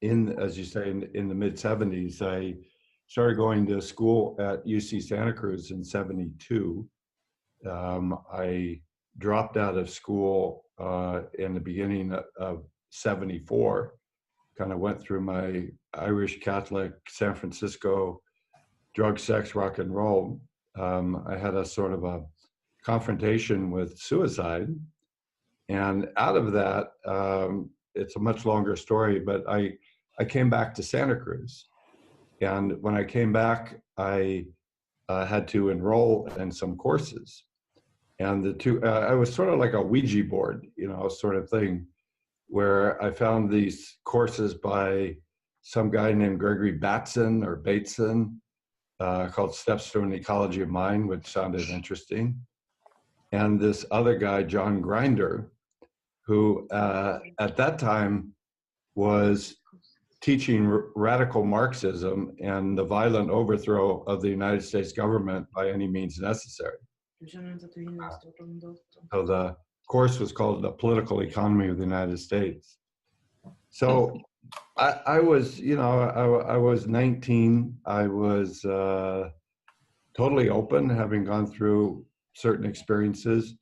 as you say, in the mid 70s, I started going to school at UC Santa Cruz in 72. I dropped out of school in the beginning of 74, kind of went through my Irish Catholic San Francisco drug, sex, rock and roll. I had a sort of a confrontation with suicide. And out of that, it's a much longer story, but I came back to Santa Cruz. And when I came back, I had to enroll in some courses. And I was sort of like a Ouija board, sort of thing, where I found these courses by some guy named Gregory Bateson called Steps to an Ecology of Mind, which sounded interesting. And this other guy, John Grinder, who at that time was teaching radical Marxism and the violent overthrow of the United States government by any means necessary. So the course was called The Political Economy of the United States. So I was, I was 19. I was totally open, having gone through certain experiences.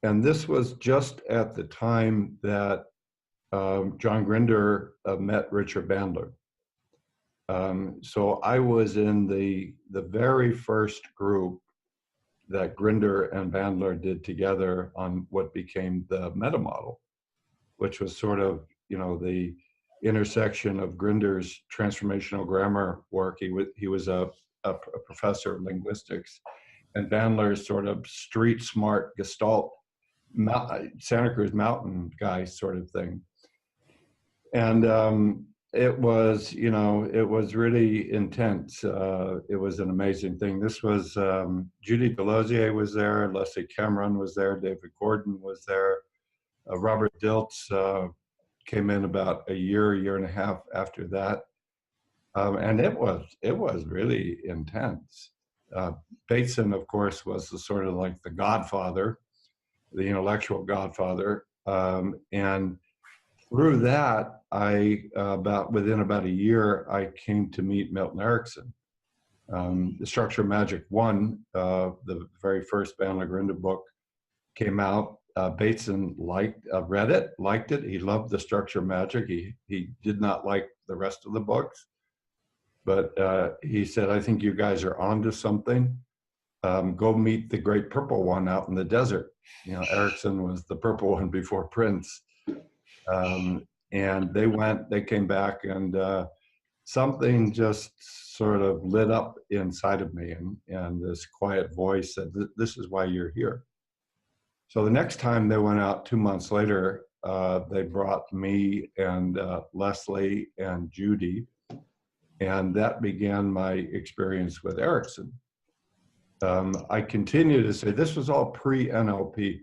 And this was just at the time that John Grinder met Richard Bandler. So I was in the very first group that Grinder and Bandler did together on what became the meta model, which was sort of, the intersection of Grinder's transformational grammar work. He was a professor of linguistics, and Bandler's sort of street smart Gestalt, Santa Cruz mountain guy sort of thing. And it was, it was really intense. It was an amazing thing. This was, Judy Delosier was there, Leslie Cameron was there, David Gordon was there, Robert Dilts came in about a year and a half after that. And it was really intense. Bateson, of course, was the sort of like the godfather, the intellectual godfather. And through that, within about a year, I came to meet Milton Erickson. The Structure of Magic 1, the very first Bandler Grinder book, came out. Bateson read it, liked it. He loved the Structure of Magic. He did not like the rest of the books, but he said, "I think you guys are onto something. Go meet the great purple one out in the desert." Erickson was the purple one before Prince. And they came back, and something just sort of lit up inside of me, and this quiet voice said, "This is why you're here." So the next time they went out 2 months later, they brought me and Leslie and Judy, and that began my experience with Erickson. I continue to say this was all pre-NLP.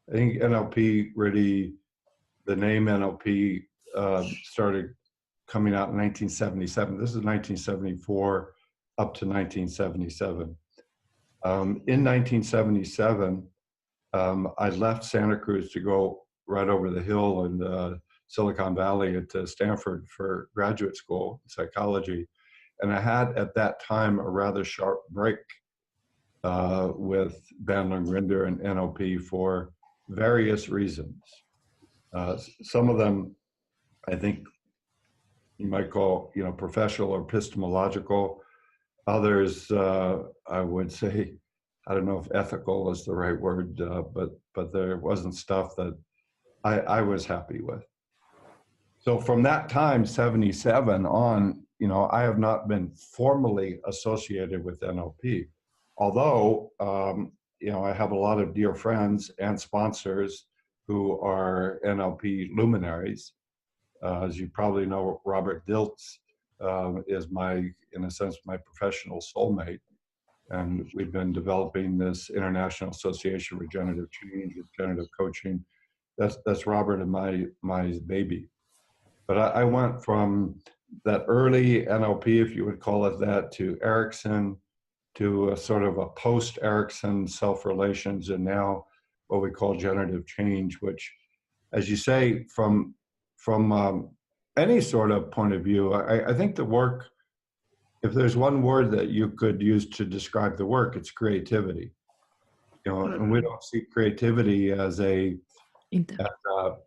I think NLP really, the name NLP started coming out in 1977. This is 1974 up to 1977. In 1977, I left Santa Cruz to go right over the hill in Silicon Valley into Stanford for graduate school in psychology. And I had at that time a rather sharp break with Bandler and Grinder and NLP for various reasons. Some of them, I think you might call, professional or epistemological. Others, I would say, I don't know if ethical is the right word, but there wasn't stuff that I was happy with. So from that time, 77 on, I have not been formally associated with NLP, although, I have a lot of dear friends and sponsors who are NLP luminaries. As you probably know, Robert Dilts is in a sense, my professional soulmate. And we've been developing this International Association of Regenerative Change, regenerative coaching. That's Robert and my baby. But I went from that early NLP, if you would call it that, to Erickson, to a sort of a post-Erickson self-relations, and now what we call generative change, which, as you say, from any sort of point of view, I think the work, if there's one word that you could use to describe the work, it's creativity. You know, and we don't see creativity as a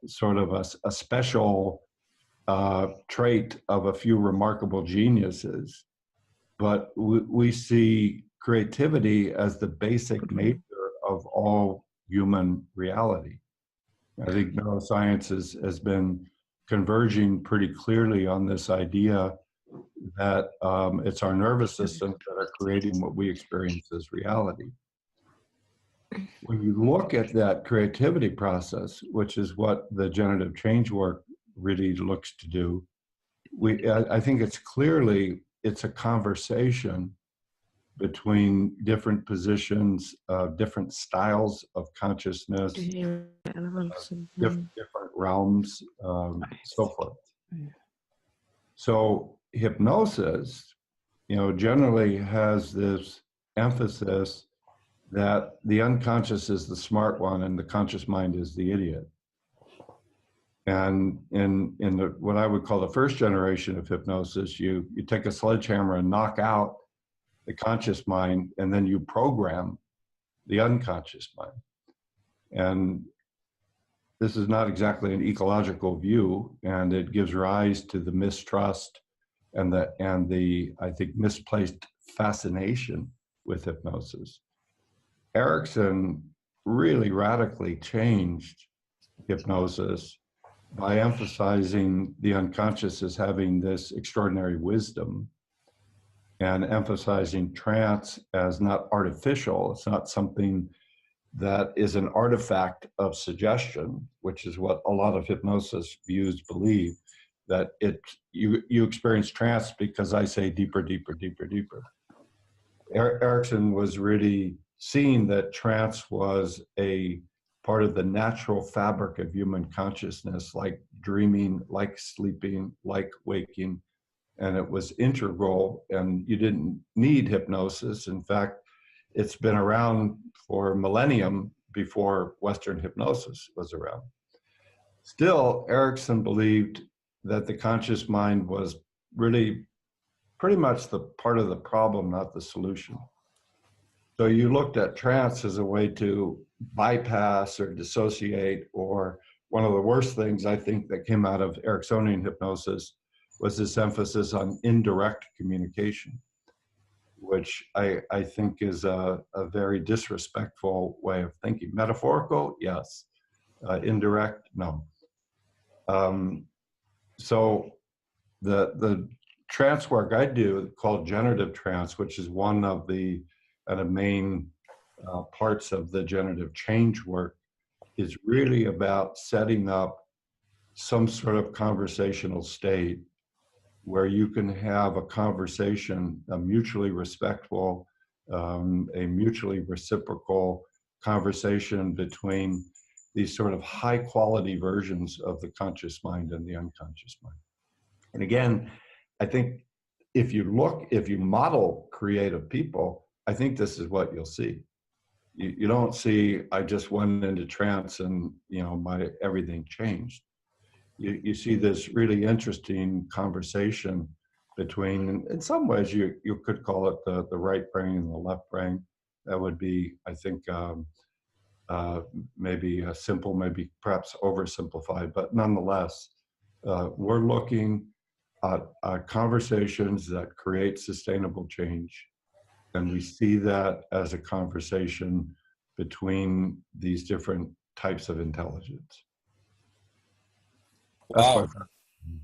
sort of a special trait of a few remarkable geniuses, but we see creativity as the basic nature of all human reality. I think neuroscience has been converging pretty clearly on this idea that it's our nervous systems that are creating what we experience as reality. When you look at that creativity process, which is what the generative change work really looks to do, I think it's a conversation between different positions, different styles of consciousness, different realms, so forth. So hypnosis, you know, generally has this emphasis that the unconscious is the smart one and the conscious mind is the idiot. And in what I would call the first generation of hypnosis, you take a sledgehammer and knock out the conscious mind, and then you program the unconscious mind. And this is not exactly an ecological view, and it gives rise to the mistrust and the I think misplaced fascination with hypnosis. Erickson really radically changed hypnosis by emphasizing the unconscious as having this extraordinary wisdom and emphasizing trance as not artificial. It's not something that is an artifact of suggestion, which is what a lot of hypnosis views believe, that you experience trance because I say deeper, deeper, deeper, deeper. Erickson was really seeing that trance was a part of the natural fabric of human consciousness, like dreaming, like sleeping, like waking, and it was integral, and you didn't need hypnosis. In fact, it's been around for a millennium before Western hypnosis was around. Still, Erickson believed that the conscious mind was really pretty much the part of the problem, not the solution. So you looked at trance as a way to bypass or dissociate, or one of the worst things I think that came out of Ericksonian hypnosis was this emphasis on indirect communication, which I think is a very disrespectful way of thinking. Metaphorical, yes. Indirect, no. So the trance work I do, called generative trance, which is one of the main parts of the generative change work, is really about setting up some sort of conversational state where you can have a conversation, a mutually respectful, a mutually reciprocal conversation between these sort of high quality versions of the conscious mind and the unconscious mind. And again, I think if you model creative people, I think this is what you'll see. You don't see, I just went into trance and everything changed. You see this really interesting conversation between, in some ways, you could call it the right brain and the left brain. That would be, I think, maybe simple, maybe perhaps oversimplified, but nonetheless, we're looking at conversations that create sustainable change. And we see that as a conversation between these different types of intelligence. Wow,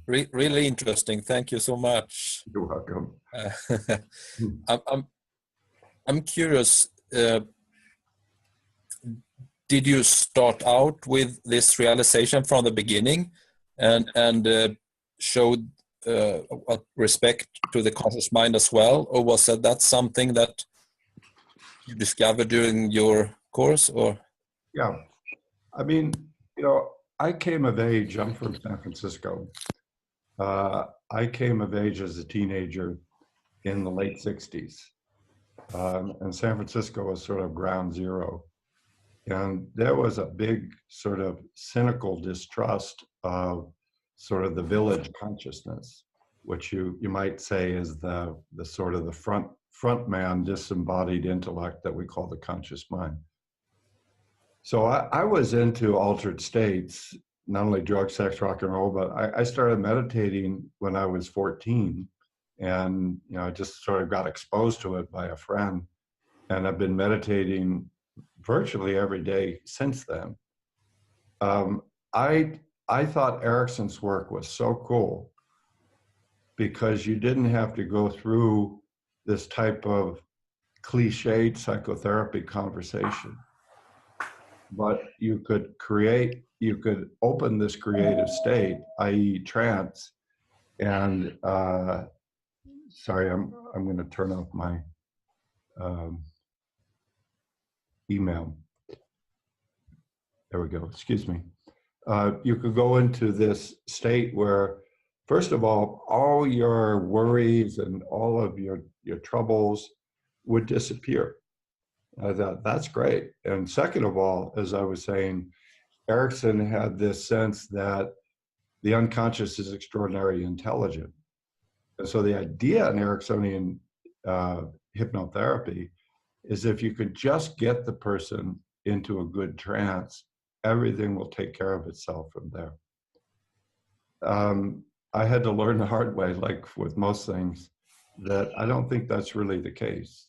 really interesting. Thank you so much. You're welcome. I'm curious. Did you start out with this realization from the beginning, and showed respect to the conscious mind as well, or was that something that you discovered during your course? Or yeah, I mean, I came of age. I'm from San Francisco. I came of age as a teenager in the late 60s. And San Francisco was sort of ground zero. And there was a big sort of cynical distrust of sort of the village consciousness, which you might say is the sort of the front man disembodied intellect that we call the conscious mind. So I was into altered states, not only drugs, sex, rock and roll, but I started meditating when I was 14, and I just sort of got exposed to it by a friend, and I've been meditating virtually every day since then. I thought Erickson's work was so cool because you didn't have to go through this type of cliched psychotherapy conversation, but you could open this creative state, i.e. trance. And sorry, I'm going to turn off my email. There we go, excuse me. You could go into this state where, first of all your worries and all of your troubles would disappear. I thought, that's great. And second of all, as I was saying, Erickson had this sense that the unconscious is extraordinarily intelligent. And so the idea in Ericksonian hypnotherapy is if you could just get the person into a good trance, everything will take care of itself from there. I had to learn the hard way, like with most things, that I don't think that's really the case.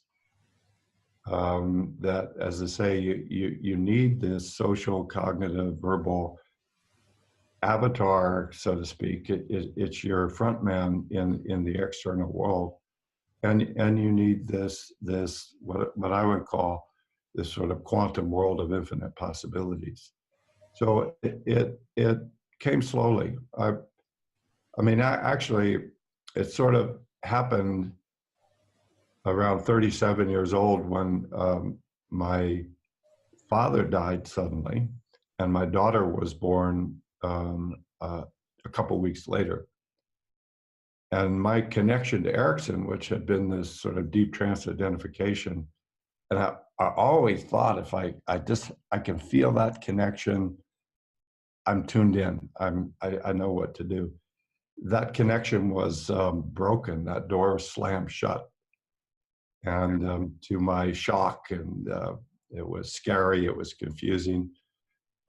That, as I say, you need this social, cognitive, verbal avatar, so to speak. It's your front man in the external world, and you need this what I would call this sort of quantum world of infinite possibilities. So it came slowly. I mean, actually, it sort of happened around 37 years old when my father died suddenly, and my daughter was born a couple weeks later. And my connection to Erickson, which had been this sort of deep trance identification, and I always thought if I can feel that connection, I'm tuned in. I know what to do. That connection was broken. That door slammed shut. And to my shock, and it was scary, it was confusing.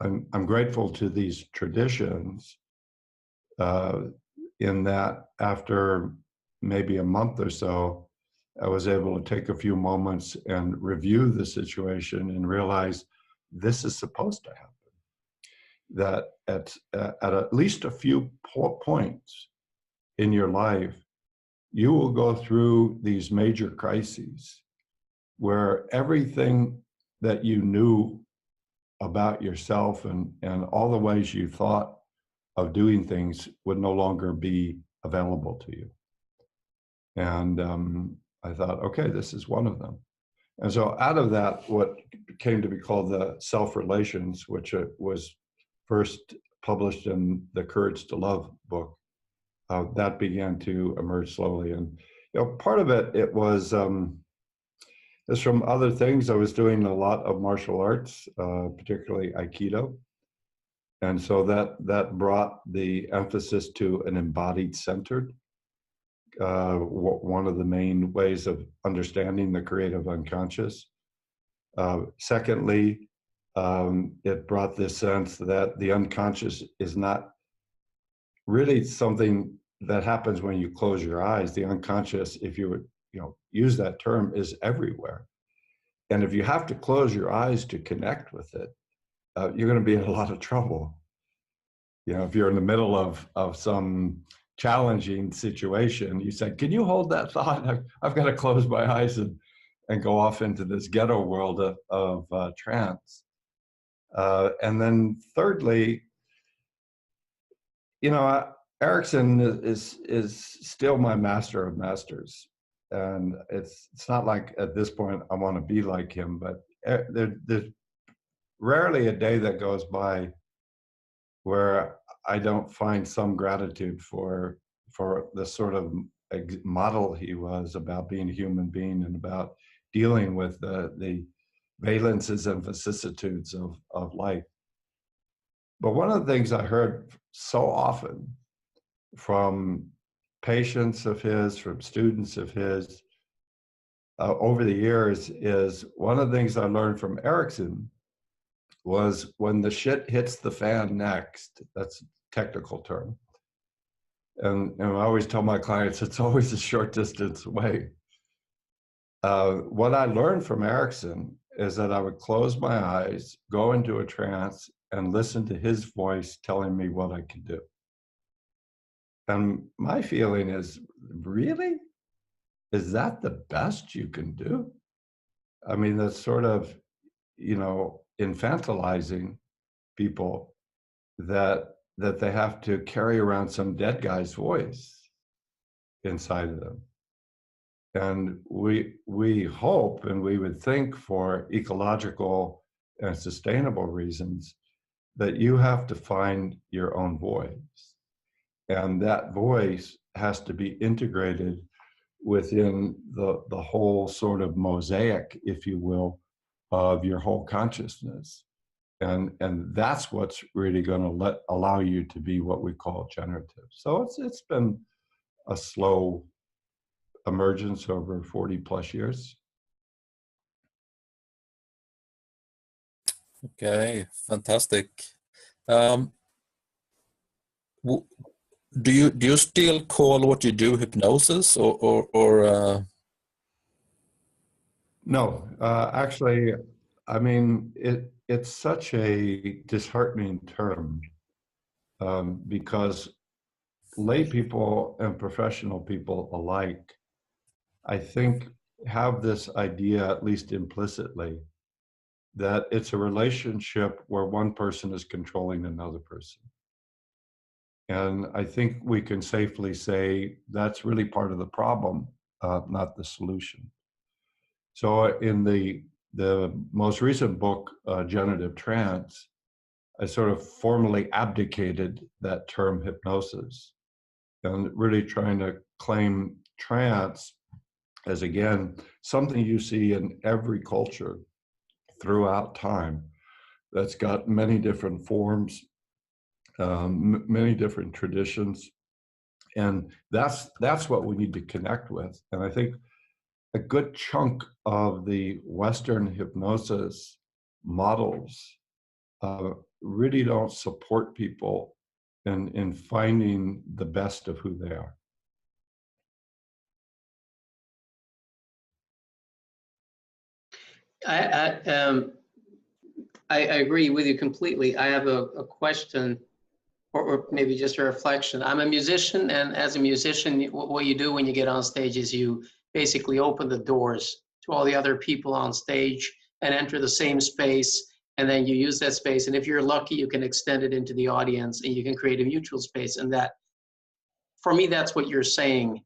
I'm grateful to these traditions in that after maybe a month or so, I was able to take a few moments and review the situation and realize this is supposed to happen. That at least a few points in your life, you will go through these major crises where everything that you knew about yourself and all the ways you thought of doing things would no longer be available to you. And I thought, okay, this is one of them. And so out of that, what came to be called the self-relations, which was first published in the Courage to Love book, that began to emerge slowly. And part of it was is from other things. I was doing a lot of martial arts, particularly Aikido. And so that brought the emphasis to an embodied centered. One of the main ways of understanding the creative unconscious. Secondly, it brought this sense that the unconscious is not really something that happens when you close your eyes. The unconscious, if you would use that term, is everywhere. And if you have to close your eyes to connect with it, you're going to be in a lot of trouble. If you're in the middle of some challenging situation, you say, can you hold that thought? I've got to close my eyes and go off into this ghetto world of trance. And then thirdly, Erickson is still my master of masters. And it's not like at this point I want to be like him, but there's rarely a day that goes by where I don't find some gratitude for the sort of model he was about being a human being and about dealing with the valences and vicissitudes of life. But one of the things I heard so often from patients of his, from students of his, over the years, is one of the things I learned from Erickson was when the shit hits the fan next, that's a technical term. And I always tell my clients, it's always a short distance away. What I learned from Erickson is that I would close my eyes, go into a trance, and listen to his voice telling me what I could do. And my feeling is, really? Is that the best you can do? I mean, that's sort of, infantilizing people that they have to carry around some dead guy's voice inside of them. And we hope, and we would think, for ecological and sustainable reasons, that you have to find your own voice. And that voice has to be integrated within the whole sort of mosaic, if you will, of your whole consciousness. And that's what's really going to allow you to be what we call generative. So it's been a slow emergence over 40 plus years. Okay, fantastic. Do you still call what you do hypnosis, or No, actually, I mean, it's such a disheartening term, because lay people and professional people alike, I think, have this idea, at least implicitly, that it's a relationship where one person is controlling another person. And I think we can safely say that's really part of the problem, not the solution. So in the most recent book, Generative Trance, I sort of formally abdicated that term hypnosis and really trying to claim trance as, again, something you see in every culture throughout time that's got many different forms, many different traditions. And that's what we need to connect with. And I think a good chunk of the Western hypnosis models really don't support people in finding the best of who they are. I agree with you completely. I have a question, or maybe just a reflection. I'm a musician, and as a musician, what you do when you get on stage is you basically open the doors to all the other people on stage and enter the same space, and then you use that space. And if you're lucky, you can extend it into the audience, and you can create a mutual space. And that, for me, that's what you're saying.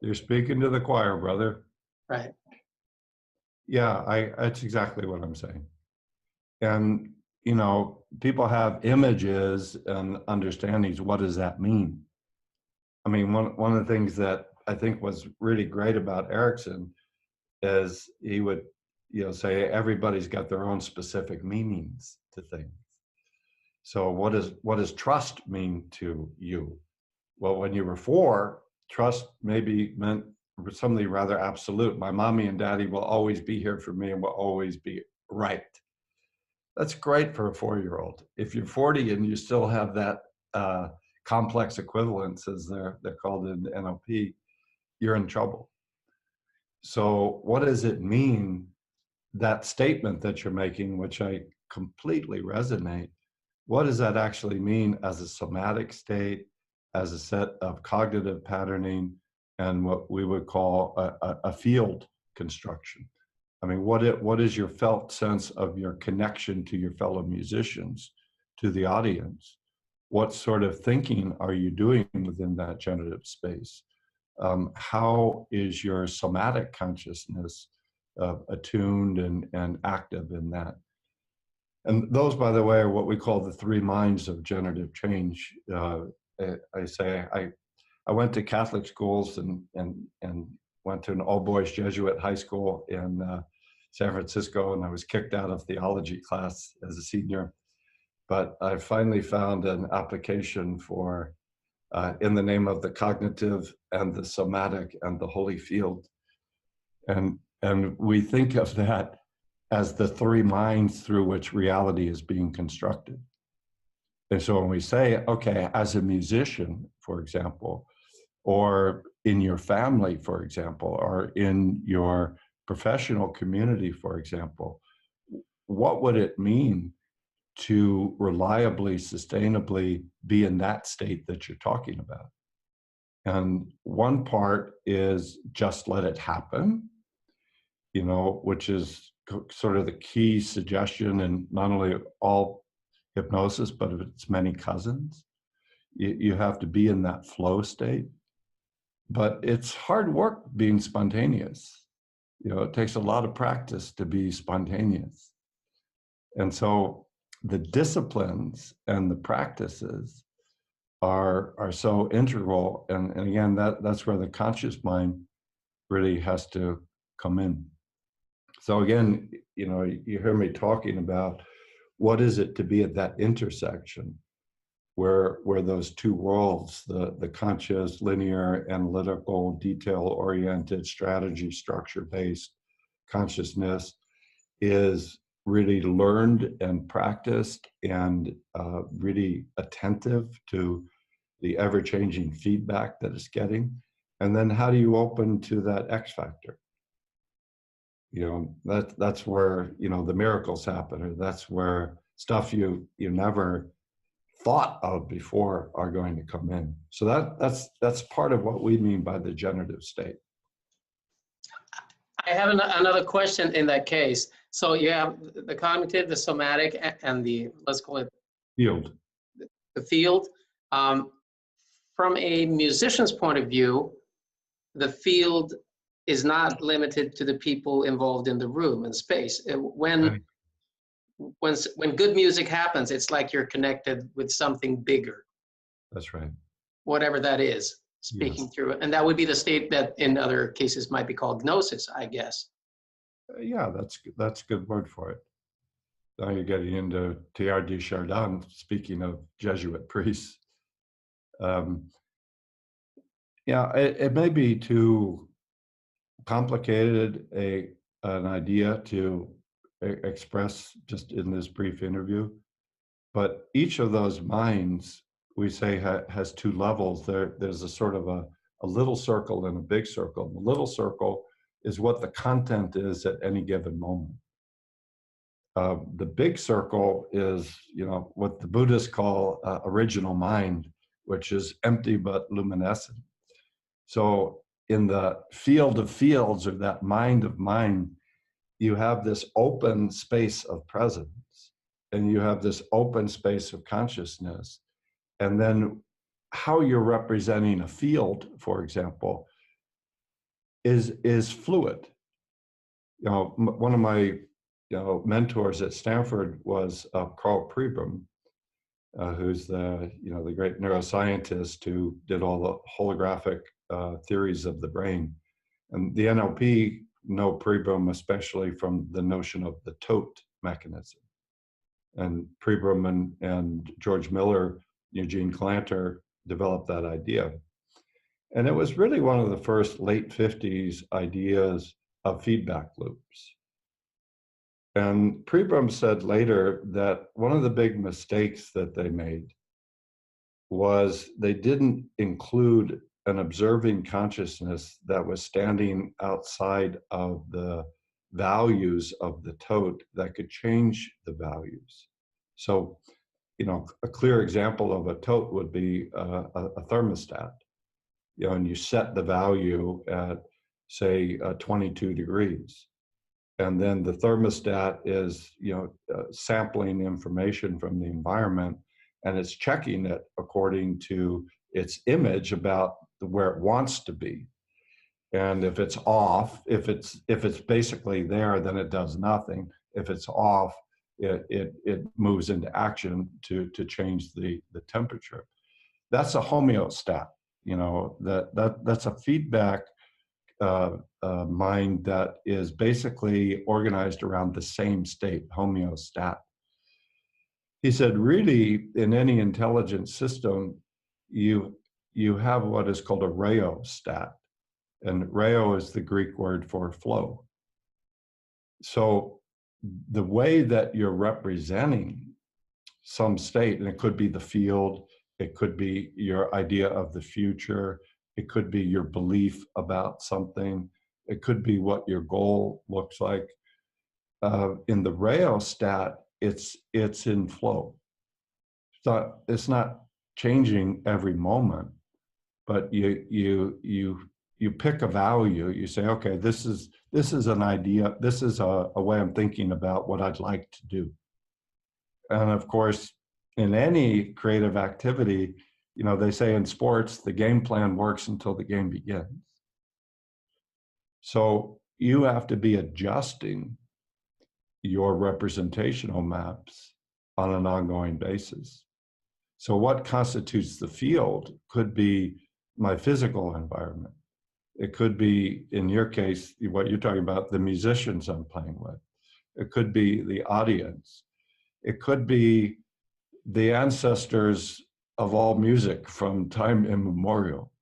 You're speaking to the choir, brother. Right. Yeah, that's exactly what I'm saying. And, people have images and understandings. What does that mean? I mean, one of the things that I think was really great about Erickson is he would, say everybody's got their own specific meanings to things. So what does trust mean to you? Well, when you were 4, trust maybe meant something rather absolute. My mommy and daddy will always be here for me and will always be right. That's great for a 4-year-old. If you're 40 and you still have that complex equivalence, as they're called in NLP, you're in trouble. So what does it mean, that statement that you're making, which I completely resonate, what does that actually mean as a somatic state, as a set of cognitive patterning, and what we would call a field construction? I mean, what is your felt sense of your connection to your fellow musicians, to the audience? What sort of thinking are you doing within that generative space? How is your somatic consciousness attuned and active in that? And those, by the way, are what we call the 3 minds of generative change. I went to Catholic schools and went to an all-boys Jesuit high school in San Francisco, and I was kicked out of theology class as a senior. But I finally found an application for in the name of the cognitive and the somatic and the holy field. And we think of that as the three minds through which reality is being constructed. And so when we say, okay, as a musician, for example, or in your family, for example, or in your professional community, for example, what would it mean to reliably, sustainably be in that state that you're talking about? And one part is just let it happen, which is sort of the key suggestion in not only all hypnosis, but of its many cousins. You have to be in that flow state. But it's hard work being spontaneous. It takes a lot of practice to be spontaneous. And so the disciplines and the practices are so integral. And again, that's where the conscious mind really has to come in. So again, you hear me talking about what is it to be at that intersection where those two worlds, the conscious, linear, analytical, detail-oriented, strategy, structure-based consciousness is really learned and practiced and really attentive to the ever-changing feedback that it's getting. And then how do you open to that X factor? That's where, the miracles happen, or that's where stuff you never thought of before are going to come in. So that's part of what we mean by the generative state. I have another question in that case. So you have the cognitive, the somatic, and the, let's call it Field. the field. From a musician's point of view, the field is not limited to the people involved in the room and space. When good music happens, it's like you're connected with something bigger. That's right. Whatever that is, speaking through it. And that would be the state that in other cases might be called gnosis, I guess. Yeah, that's a good word for it. Now you're getting into Teilhard de Chardin, speaking of Jesuit priests. It may be too complicated an idea to express just in this brief interview, but each of those minds, we say, has two levels. There's a sort of a little circle and a big circle. The little circle is what the content is at any given moment. The big circle is, what the Buddhists call original mind, which is empty but luminescent. So in the field of fields, or that mind of mind, you have this open space of presence, and you have this open space of consciousness. And then how you're representing a field, for example, is fluid. One of my mentors at Stanford was Carl Pribram, who's the great neuroscientist who did all the holographic theories of the brain. And the NLP know Pribram especially from the notion of the tote mechanism. And Pribram and George Miller, Eugene Clanter developed that idea. And it was really one of the first late 50s ideas of feedback loops. And Pribram said later that one of the big mistakes that they made was they didn't include an observing consciousness that was standing outside of the values of the tote that could change the values. So, a clear example of a tote would be a thermostat, and you set the value at, say, 22 degrees. And then the thermostat is, sampling information from the environment, and it's checking it according to its image about where it wants to be. And if it's off, if it's basically there, then it does nothing. If it's off, it moves into action to change the temperature. That's a homeostat. That's a feedback mind that is basically organized around the same state, homeostat. He said, really, in any intelligent system, you you have what is called a rheostat. And rheo is the Greek word for flow. So the way that you're representing some state, and it could be the field, it could be your idea of the future, it could be your belief about something, it could be what your goal looks like. In the rheostat, it's in flow. It's not changing every moment, but you pick a value. You say, okay, this is an idea. This is a way I'm thinking about what I'd like to do. And of course, in any creative activity, they say in sports, the game plan works until the game begins. So you have to be adjusting your representational maps on an ongoing basis. So what constitutes the field could be my physical environment. It could be, in your case, what you're talking about, the musicians I'm playing with. It could be the audience. It could be the ancestors of all music from time immemorial.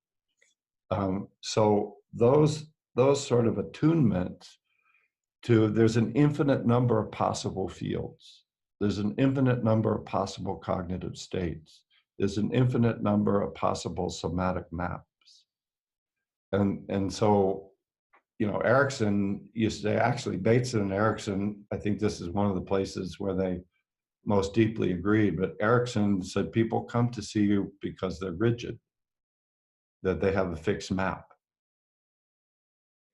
So those sort of attunements there's an infinite number of possible fields. There's an infinite number of possible cognitive states. There's an infinite number of possible somatic maps. And so, Erickson used to actually, Bateson and Erickson, I think this is one of the places where they most deeply agreed, but Erickson said people come to see you because they're rigid, that they have a fixed map.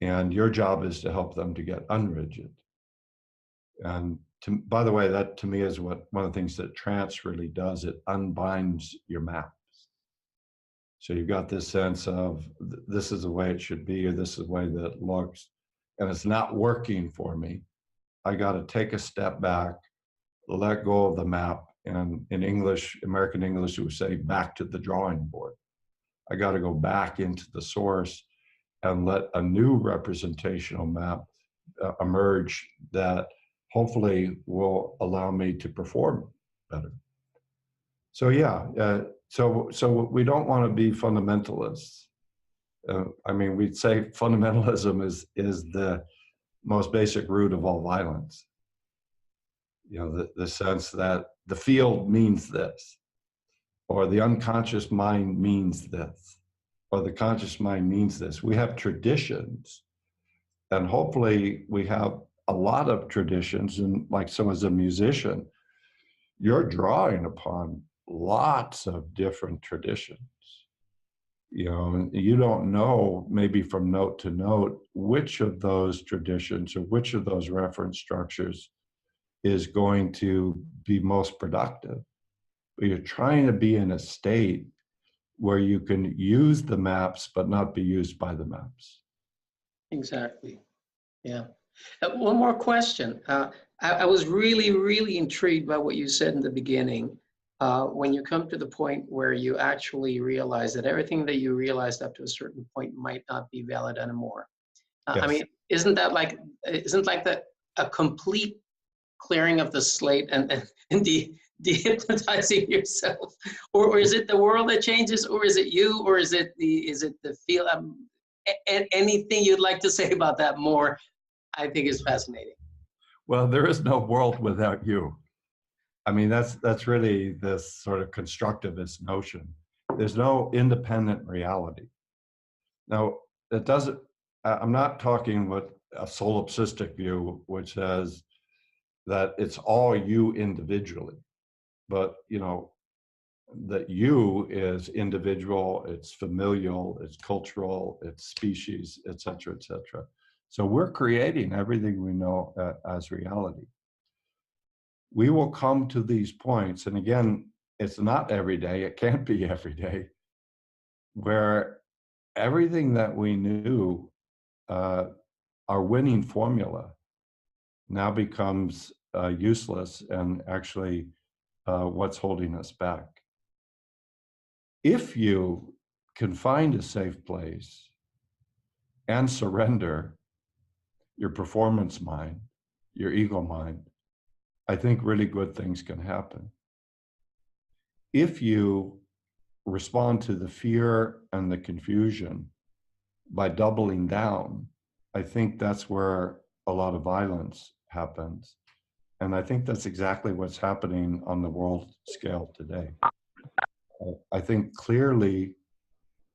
And your job is to help them to get unrigid. And by the way, that to me is one of the things that trance really does. It unbinds your maps. So you've got this sense of this is the way it should be, or this is the way that it looks, and it's not working for me. I got to take a step back, let go of the map, and in English, American English, we would say back to the drawing board. I got to go back into the source and let a new representational map emerge that hopefully will allow me to perform better. So yeah, so we don't want to be fundamentalists. We'd say fundamentalism is the most basic root of all violence. The sense that the field means this, or the unconscious mind means this, or the conscious mind means this. We have traditions, and hopefully we have a lot of traditions. And so as a musician, you're drawing upon lots of different traditions. You don't know, maybe from note to note, which of those traditions or which of those reference structures is going to be most productive. But you're trying to be in a state where you can use the maps, but not be used by the maps. Exactly. Yeah. One more question. I was really, really intrigued by what you said in the beginning. When you come to the point where you actually realize that everything that you realized up to a certain point might not be valid anymore. Yes. Isn't that a complete clearing of the slate and de-hypnotizing yourself, or is it the world that changes, or is it you, or is it the feel? Anything you'd like to say about that more, I think is fascinating. Well, there is no world without you. That's really this sort of constructivist notion. There's no independent reality. Now, it doesn't, I'm not talking with a solipsistic view, which says that it's all you individually, but that you is individual, it's familial, it's cultural, it's species, et cetera, et cetera. So we're creating everything we know as reality. We will come to these points, and again, it's not every day, it can't be every day, where everything that we knew, our winning formula, now becomes useless and actually what's holding us back. If you can find a safe place and surrender your performance mind, your ego mind, I think really good things can happen. If you respond to the fear and the confusion by doubling down, I think that's where a lot of violence happens. And I think that's exactly what's happening on the world scale today. I think clearly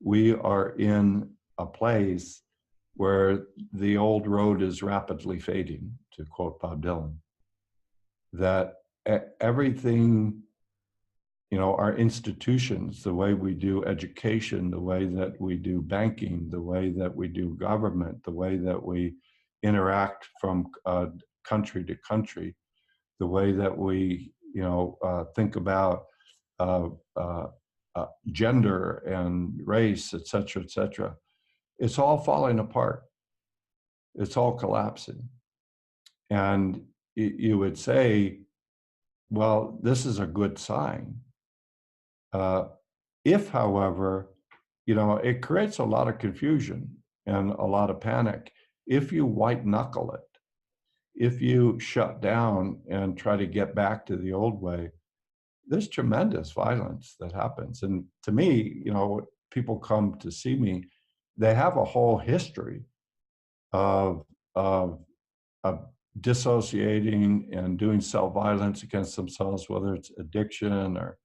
we are in a place where the old road is rapidly fading, to quote Bob Dylan, that everything, you know, our institutions, the way we do education, the way that we do banking, the way that we do government, the way that we interact from country to country, the way that we, you know, think about gender and race, et cetera, it's all falling apart. It's all collapsing. And you would say, well, this is a good sign. If, however, you know, it creates a lot of confusion and a lot of panic. If you white knuckle it, if you shut down and try to get back to the old way, there's tremendous violence that happens. And to me, you know, people come to see me, they have a whole history of dissociating and doing self-violence against themselves, whether it's addiction or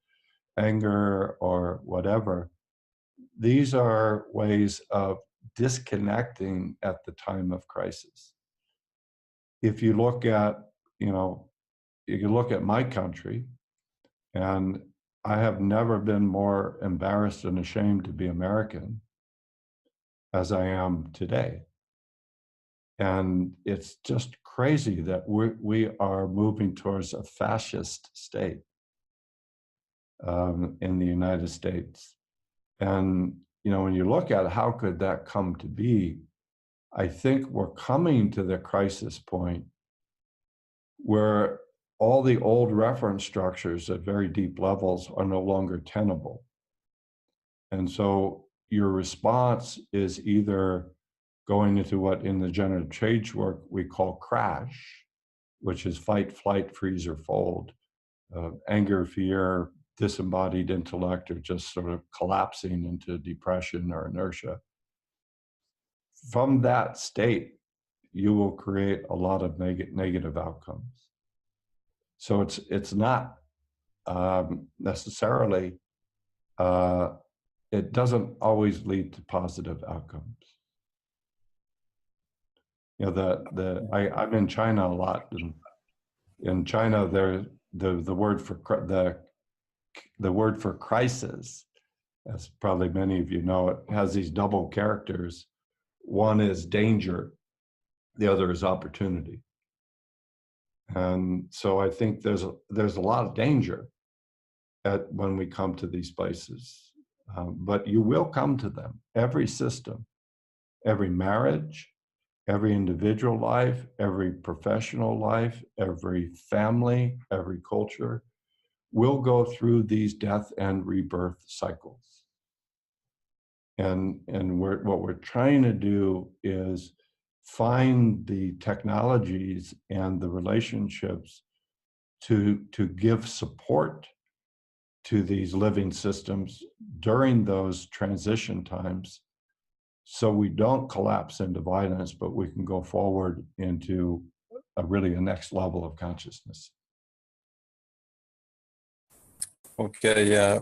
anger or whatever. These are ways of disconnecting at the time of crisis. If you look at, you know, you can look at my country, and I have never been more embarrassed and ashamed to be American as I am today. And it's just crazy that we are moving towards a fascist state in the United States. And, you know, when you look at how could that come to be, I think we're coming to the crisis point where all the old reference structures at very deep levels are no longer tenable. And so your response is either going into what in the generative change work we call crash, which is fight, flight, freeze, or fold. Anger, fear, disembodied intellect are just sort of collapsing into depression or inertia. From that state, you will create a lot of negative outcomes. So it's not necessarily, it doesn't always lead to positive outcomes. You know, I'm in China a lot, and in China, the word for crisis, as probably many of you know, it has these double characters. One is danger, the other is opportunity. And so I think there's a lot of danger when we come to these places, but you will come to them. Every system, every marriage, every individual life, every professional life, every family, every culture will go through these death and rebirth cycles. And what we're trying to do is find the technologies and the relationships to give support to these living systems during those transition times, so we don't collapse into violence, but we can go forward into really a next level of consciousness. Okay, yeah.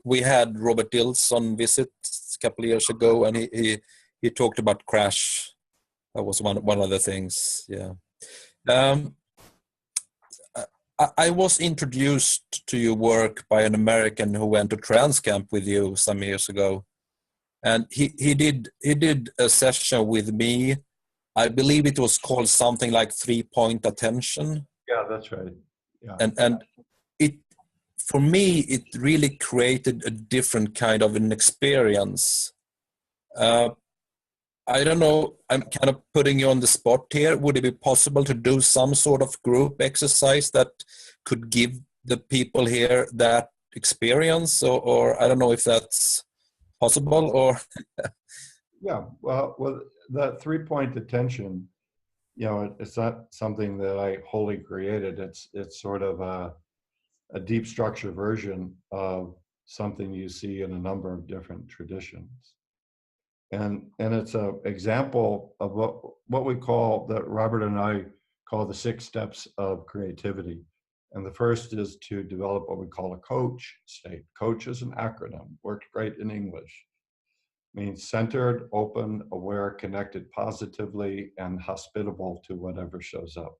We had Robert Dills on visit a couple of years ago, and he talked about crash. That was one of the things, yeah. I was introduced to your work by an American who went to trance camp with you some years ago. And he did a session with me. I believe it was called something like 3-point attention. Yeah, that's right. Yeah. And it, for me, it really created a different kind of an experience. I don't know, I'm kind of putting you on the spot here. Would it be possible to do some sort of group exercise that could give the people here that experience? Or I don't know if that's possible, or Yeah, well, that 3-point attention, you know, it's not something that I wholly created. It's sort of a deep structure version of something you see in a number of different traditions. And it's an example of what we call, that Robert and I call the 6 steps of creativity. And the first is to develop what we call a coach state. Coach is an acronym, works great in English. Means centered, open, aware, connected positively, and hospitable to whatever shows up.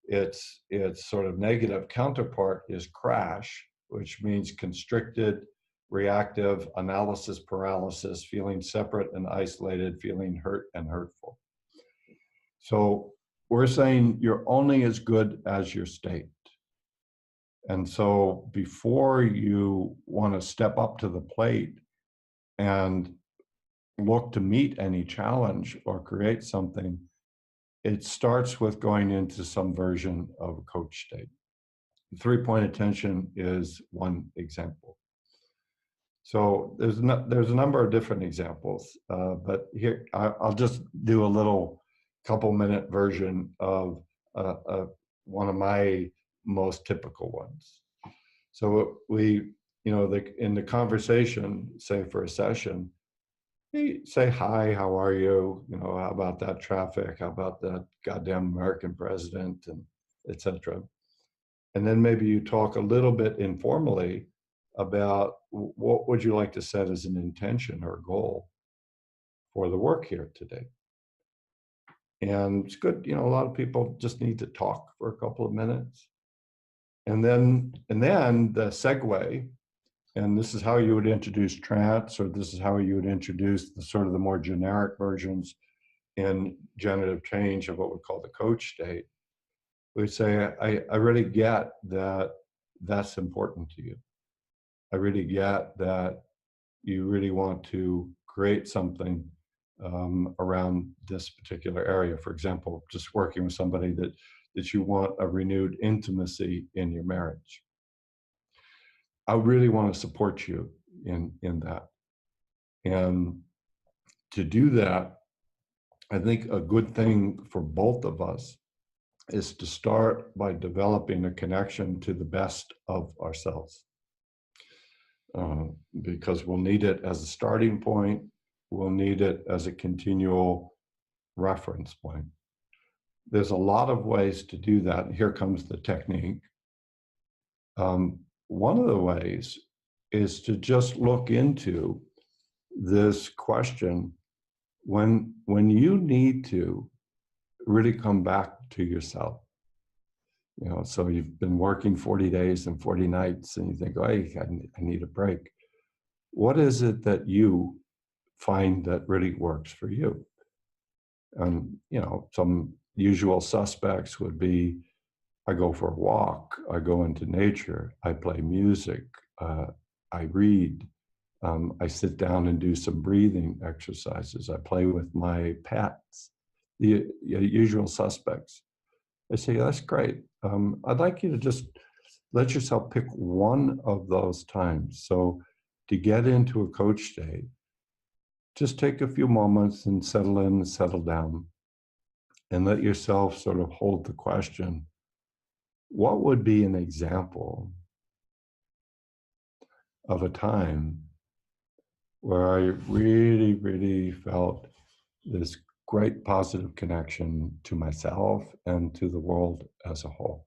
Its sort of negative counterpart is crash, which means constricted, reactive, analysis paralysis, feeling separate and isolated, feeling hurt and hurtful. So we're saying you're only as good as your state. And so before you want to step up to the plate and look to meet any challenge or create something, it starts with going into some version of a coach state. 3-point attention is one example. So there's a number of different examples, but here I'll just do a little couple-minute version of one of my most typical ones. So we, in the conversation, say for a session, you say, hi, how are you? How about that traffic? How about that goddamn American president, and et cetera. And then maybe you talk a little bit informally about what would you like to set as an intention or goal for the work here today. And it's good, a lot of people just need to talk for a couple of minutes. And then the segue, and this is how you would introduce trance, or this is how you would introduce the sort of the more generic versions in generative change of what we call the coach state. We say, I really get that that's important to you. I really get that you really want to create something around this particular area. For example, just working with somebody that you want a renewed intimacy in your marriage. I really want to support you in that. And to do that, I think a good thing for both of us is to start by developing a connection to the best of ourselves. Because we'll need it as a starting point, we'll need it as a continual reference point. There's a lot of ways to do that. Here comes the technique. One of the ways is to just look into this question when you need to really come back to yourself. So you've been working 40 days and 40 nights and you think, oh, hey, I need a break. What is it that you find that really works for you? And, some usual suspects would be, I go for a walk, I go into nature, I play music, I read, I sit down and do some breathing exercises, I play with my pets, the usual suspects. I say, that's great. I'd like you to just let yourself pick one of those times. So to get into a coach state, just take a few moments and settle in and settle down and let yourself sort of hold the question, what would be an example of a time where I really, really felt this great positive connection to myself and to the world as a whole?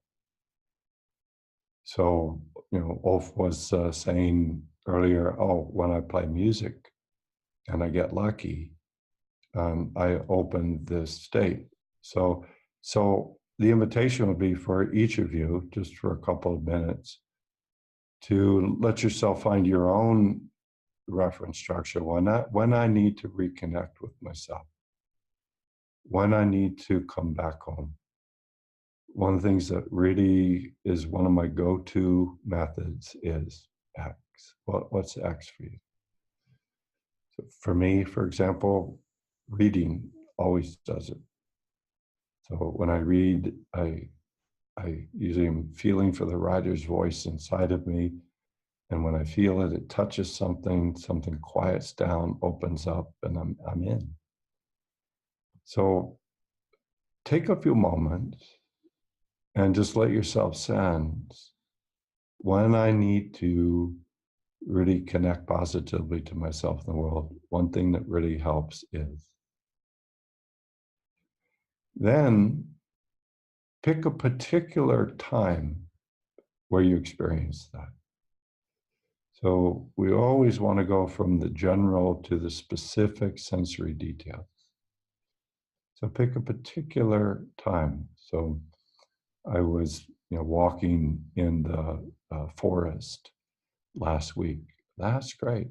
So, Ulf was saying earlier, when I play music and I get lucky, I open this state. So the invitation would be for each of you, just for a couple of minutes, to let yourself find your own reference structure when I need to reconnect with myself, when I need to come back home. One of the things that really is one of my go-to methods is X. What's X for you? So for me, for example, reading always does it. So when I read, I usually am feeling for the writer's voice inside of me. And when I feel it, it touches something quiets down, opens up, and I'm in. So take a few moments and just let yourself sense when I need to really connect positively to myself and the world, one thing that really helps is then pick a particular time where you experience that. So we always want to go from the general to the specific sensory details. So pick a particular time. So I was, walking in the forest last week. That's great.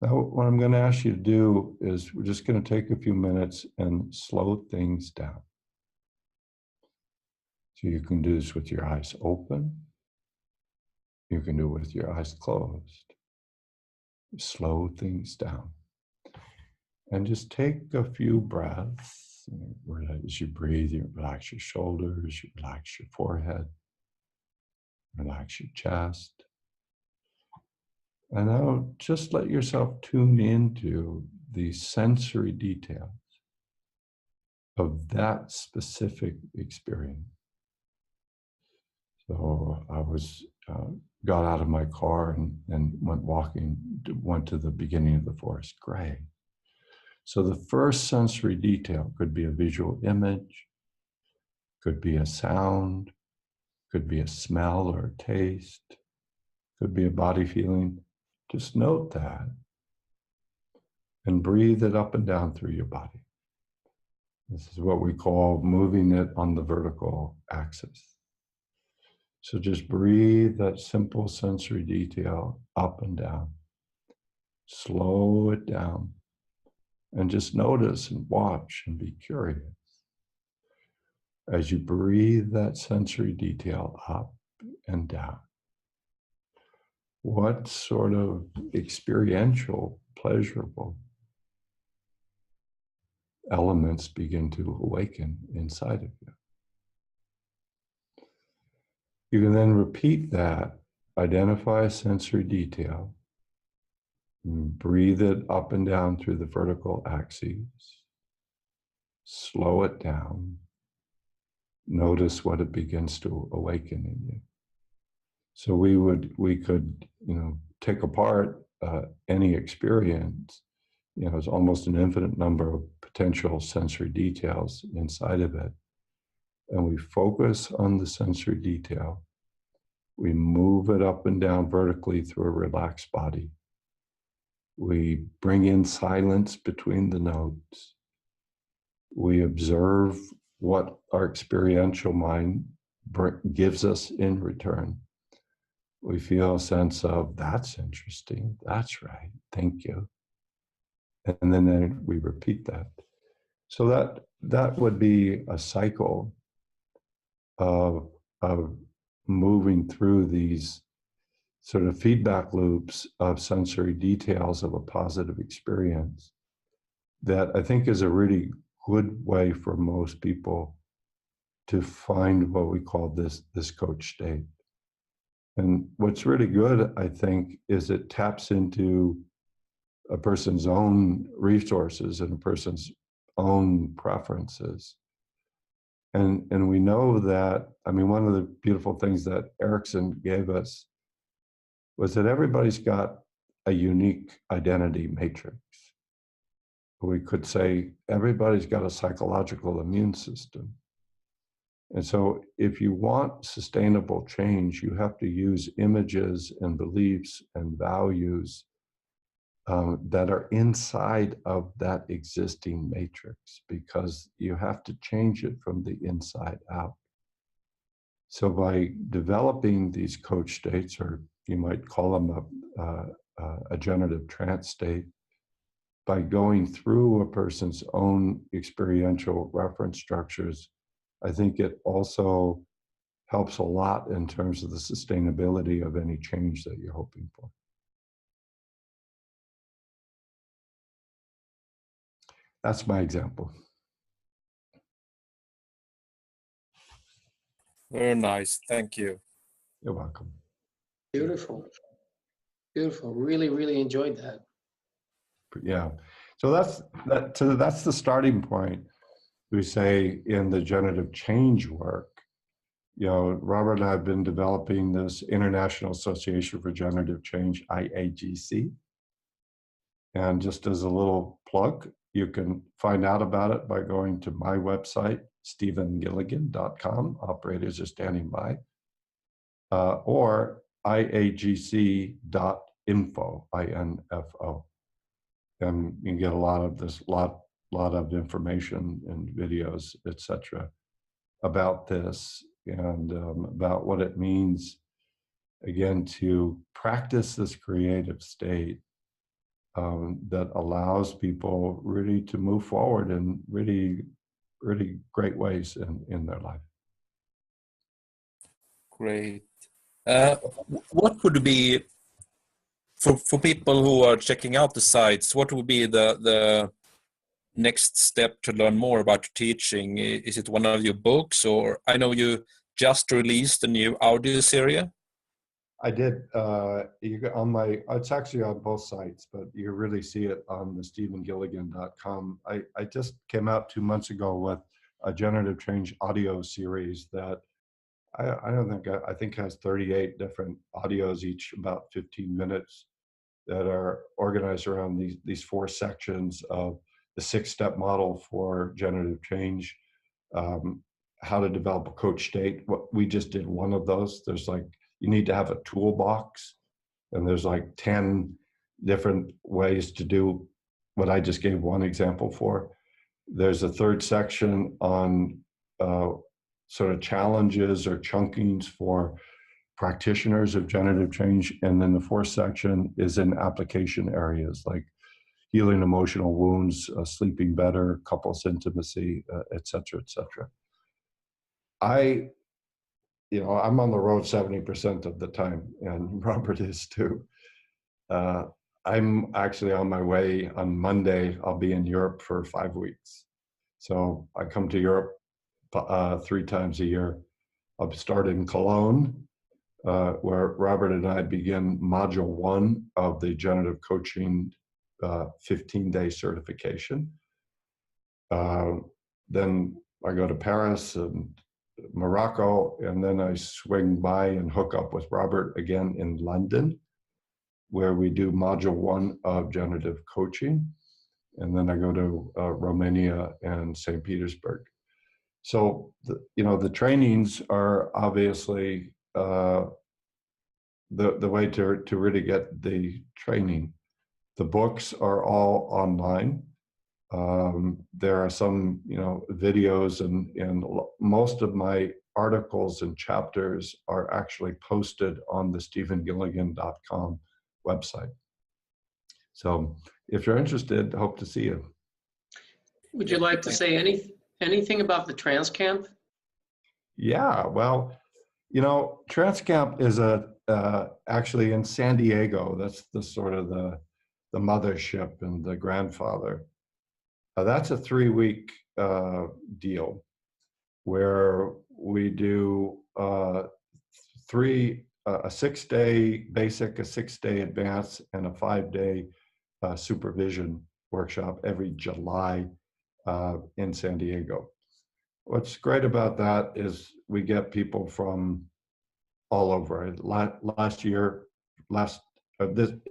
Now, what I'm going to ask you to do is we're just going to take a few minutes and slow things down. So you can do this with your eyes open. You can do it with your eyes closed. Slow things down. And just take a few breaths. As you breathe, you relax your shoulders, you relax your forehead, relax your chest. And now just let yourself tune into the sensory details of that specific experience. So I got out of my car and went walking, went to the beginning of the forest. Great. So the first sensory detail could be a visual image, could be a sound, could be a smell or a taste, could be a body feeling. Just note that and breathe it up and down through your body. This is what we call moving it on the vertical axis. So just breathe that simple sensory detail up and down. Slow it down and just notice and watch and be curious. As you breathe that sensory detail up and down, what sort of experiential, pleasurable elements begin to awaken inside of you? You can then repeat that, identify a sensory detail, breathe it up and down through the vertical axes, slow it down, notice what it begins to awaken in you. So we could, take apart any experience. It's almost an infinite number of potential sensory details inside of it. And we focus on the sensory detail. We move it up and down vertically through a relaxed body. We bring in silence between the notes. We observe what our experiential mind gives us in return. We feel a sense of, that's interesting, that's right, thank you. And then we repeat that. So that would be a cycle of moving through these sort of feedback loops of sensory details of a positive experience that I think is a really good way for most people to find what we call this coach state. And what's really good, I think, is it taps into a person's own resources and a person's own preferences. And we know that, one of the beautiful things that Erickson gave us was that everybody's got a unique identity matrix. We could say everybody's got a psychological immune system. And so if you want sustainable change, you have to use images and beliefs and values that are inside of that existing matrix, because you have to change it from the inside out. So by developing these coach states, or you might call them a generative trance state, by going through a person's own experiential reference structures, I think it also helps a lot in terms of the sustainability of any change that you're hoping for. That's my example. Very nice. Thank you. You're welcome. Beautiful. Beautiful. Really, really enjoyed that. Yeah. So that's the starting point. We say in the generative change work, Robert and I have been developing this International Association for Generative Change, IADC. And just as a little plug, you can find out about it by going to my website, stephengilligan.com. Operators are standing by. Or iagc.info, I-N-F-O. And you can get a lot of information and videos, etc., about this and about what it means, again, to practice this creative state that allows people really to move forward in really, really great ways in their life. Great. What would be, for people who are checking out the sites, what would be the next step to learn more about teaching? Is it one of your books, or I know you just released a new audio series? I did. It's actually on both sites, but you really see it on the stephengilligan.com. I just came out 2 months ago with a generative change audio series that I think has 38 different audios, each about 15 minutes, that are organized around these 4 sections of the 6-step model for generative change, how to develop a coach state. We just did one of those. There's you need to have a toolbox, and there's 10 different ways to do what I just gave one example for. There's a 3rd section on sort of challenges or chunkings for practitioners of generative change. And then the 4th section is in application areas like healing emotional wounds, sleeping better, couples intimacy, et cetera, et cetera. I'm on the road 70% of the time, and Robert is too. I'm actually on my way on Monday. I'll be in Europe for 5 weeks. So I come to Europe 3 times a year. I'll start in Cologne, where Robert and I begin module 1 of the generative coaching 15-day certification. Then I go to Paris and Morocco, and then I swing by and hook up with Robert again in London, where we do module 1 of generative coaching. And then I go to Romania and St. Petersburg. So, the trainings are obviously the way to really get the training. The books are all online. There are some, videos, and most of my articles and chapters are actually posted on the stephengilligan.com website. So if you're interested, hope to see you. Would you like to say anything about the Trance Camp? Yeah, well, Trance Camp is actually in San Diego. That's the sort of the mothership and the grandfather. That's a 3-week deal where we do a 6-day basic, a 6-day advanced, and a 5-day supervision workshop every July in San Diego. What's great about that is we get people from all over.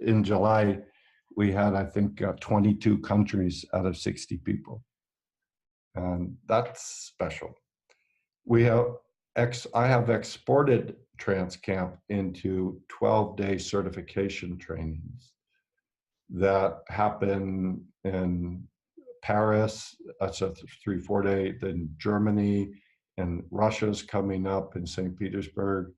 In July, we had, I think, 22 countries out of 60 people. And that's special. I have exported Trance Camp into 12-day certification trainings that happen in Paris. That's a 3-4 day, then Germany, and Russia's coming up in St. Petersburg.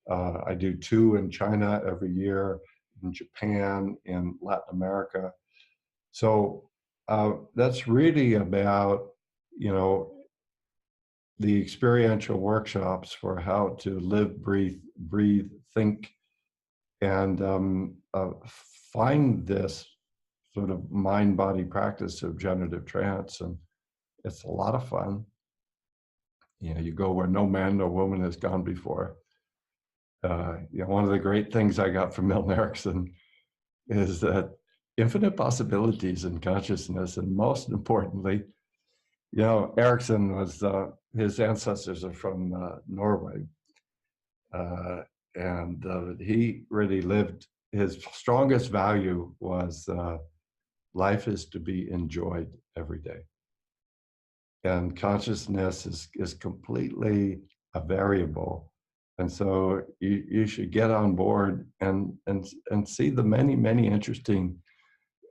I do 2 in China every year, in Japan, in Latin America. So that's really about, the experiential workshops for how to live, breathe, think, and find this sort of mind-body practice of generative trance. And it's a lot of fun. You go where no man or woman has gone before. One of the great things I got from Milton Erickson is that infinite possibilities in consciousness, and most importantly, Erickson was, his ancestors are from Norway, he really lived, his strongest value was life is to be enjoyed every day. And consciousness is completely a variable. And so you should get on board and see the many, many interesting,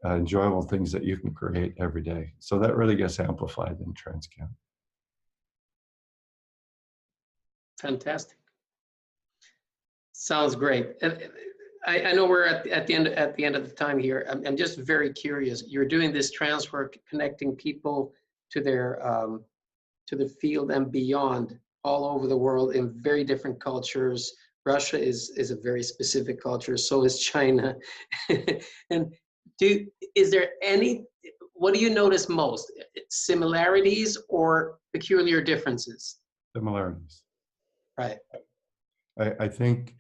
enjoyable things that you can create every day. So that really gets amplified in TransCam. Fantastic. Sounds great. And I know we're at the end of the time here. I'm just very curious. You're doing this transfer, connecting people to their to the field and beyond, all over the world in very different cultures. Russia is a very specific culture. So is China. And is there any? What do you notice most? Similarities or peculiar differences? Similarities. Right. I think,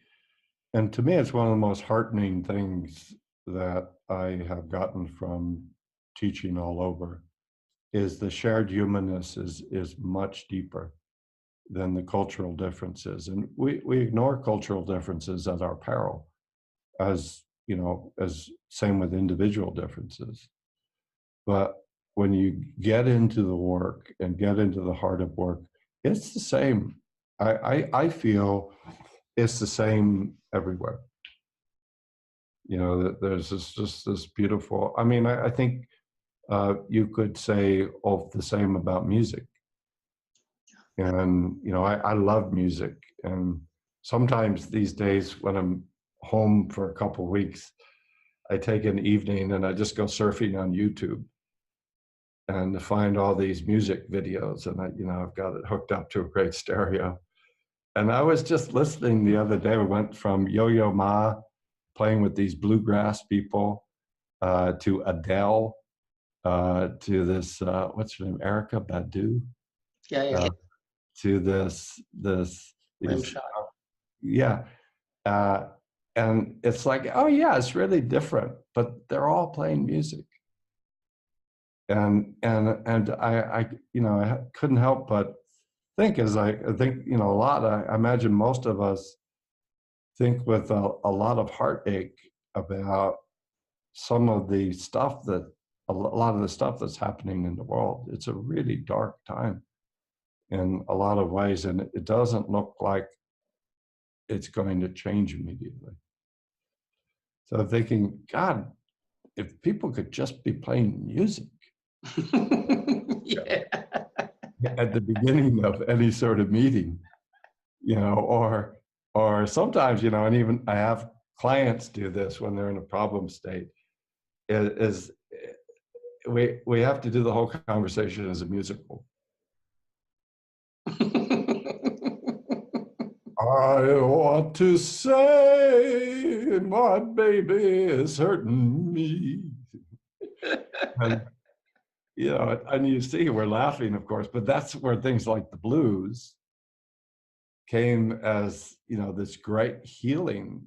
and to me, it's one of the most heartening things that I have gotten from teaching all over, is the shared humanness is much deeper than the cultural differences. And we ignore cultural differences at our peril, as you know, as same with individual differences. But when you get into the work and get into the heart of work, it's the same. I feel it's the same everywhere. You know, there's just this beautiful, I mean, I think you could say the same about music. And, you know, I love music. And sometimes these days when I'm home for a couple of weeks, I take an evening and I just go surfing on YouTube and find all these music videos. And I've got it hooked up to a great stereo. And I was just listening the other day. We went from Yo-Yo Ma playing with these bluegrass people to Adele, to this, what's her name, Erica Badu? Yeah. To these, Rimshot. yeah. And it's like, oh yeah, it's really different, but they're all playing music. And I couldn't help but think, as I think, a lot, I imagine most of us think with a lot of heartache about some of the stuff a lot of the stuff that's happening in the world. It's a really dark time in a lot of ways, and it doesn't look like it's going to change immediately. So I'm thinking, God, if people could just be playing music Yeah. at the beginning of any sort of meeting, or sometimes, and even I have clients do this when they're in a problem state, is we have to do the whole conversation as a musical. I want to say my baby is hurting me. And, and you see we're laughing, of course, but that's where things like the blues came as, this great healing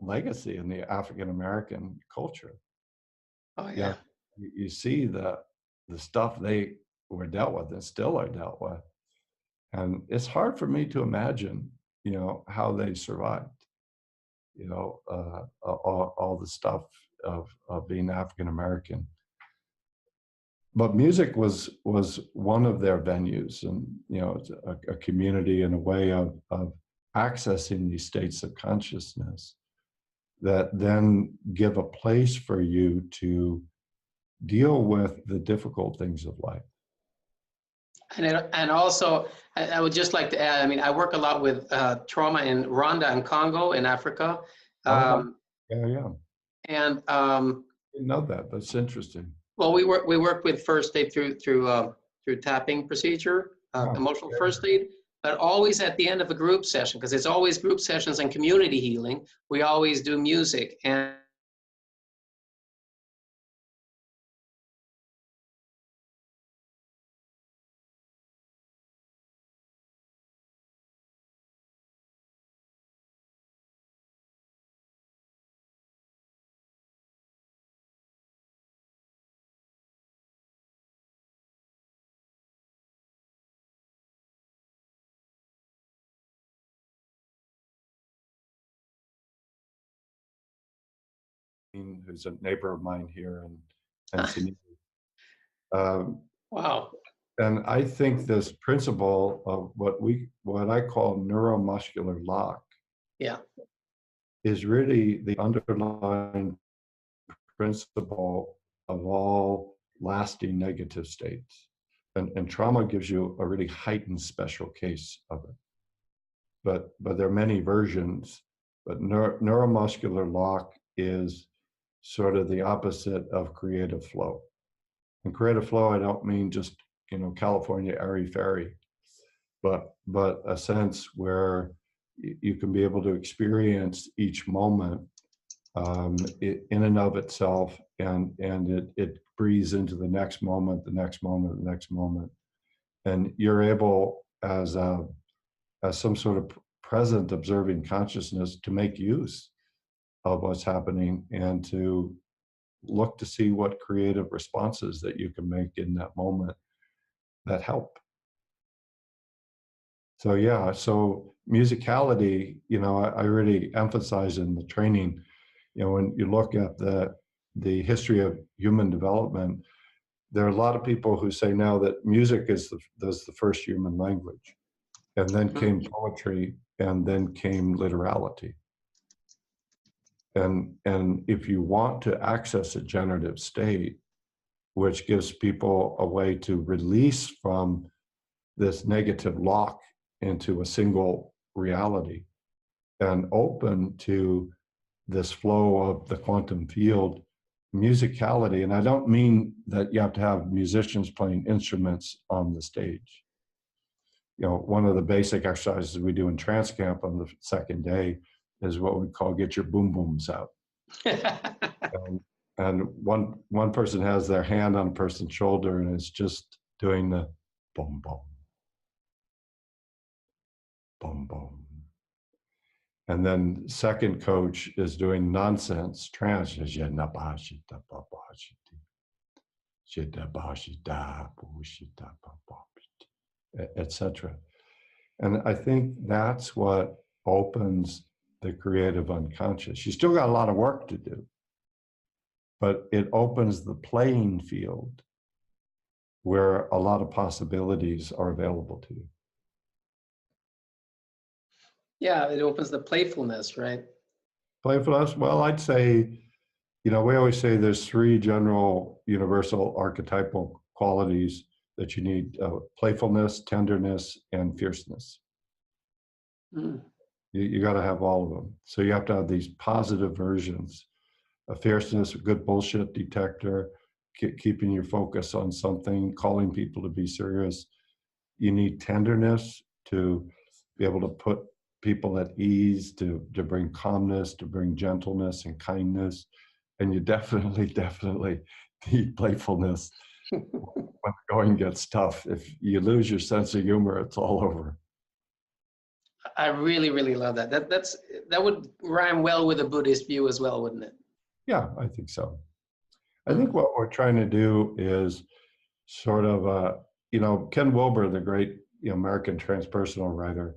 legacy in the African-American culture. Oh, yeah. You see the stuff they were dealt with and still are dealt with. And it's hard for me to imagine, how they survived, all the stuff of being African-American. But music was one of their venues, and, it's a community and a way of accessing these states of consciousness that then give a place for you to deal with the difficult things of life. And also, I would just like to add, I mean, I work a lot with trauma in Rwanda and Congo in Africa. Yeah. And I didn't know that. That's interesting. well, we work with first aid through tapping procedure, emotional first aid, but always at the end of a group session, because it's always group sessions and community healing, we always do music. And who's a neighbor of mine here in Sydney. Wow. And I think this principle of what I call neuromuscular lock Yeah. is really the underlying principle of all lasting negative states. And trauma gives you a really heightened special case of it. But there are many versions. But neuromuscular lock is sort of the opposite of creative flow. And creative flow, I don't mean just, California airy-fairy, but a sense where you can be able to experience each moment in and of itself, and it breathes into the next moment, the next moment, the next moment. And you're able, as some sort of present observing consciousness, to make use of what's happening and to look to see what creative responses that you can make in that moment that help. So yeah, so musicality, I really emphasize in the training, when you look at the history of human development, there are a lot of people who say now that music is the first human language, and then came poetry, and then came literality. And if you want to access a generative state, which gives people a way to release from this negative lock into a single reality and open to this flow of the quantum field, musicality, and I don't mean that you have to have musicians playing instruments on the stage. One of the basic exercises we do in trance camp on the second day is what we call get your boom booms out. And one person has their hand on a person's shoulder and is just doing the boom boom, boom boom. And then second coach is doing nonsense trance, etc. And I think that's what opens the creative unconscious. You still got a lot of work to do, but it opens the playing field where a lot of possibilities are available to you. Yeah, it opens the playfulness, right? Playfulness, well, I'd say, we always say there's three general universal archetypal qualities that you need: playfulness, tenderness, and fierceness. You got to have all of them. So you have to have these positive versions. A fierceness, a good bullshit detector, keeping your focus on something, calling people to be serious. You need tenderness to be able to put people at ease, to bring calmness, to bring gentleness and kindness. And you definitely need playfulness when the going gets tough. If you lose your sense of humor, it's all over. I really, really love that. That would rhyme well with a Buddhist view as well, wouldn't it? Yeah, I think so. I think what we're trying to do is sort of, Ken Wilber, the great American transpersonal writer,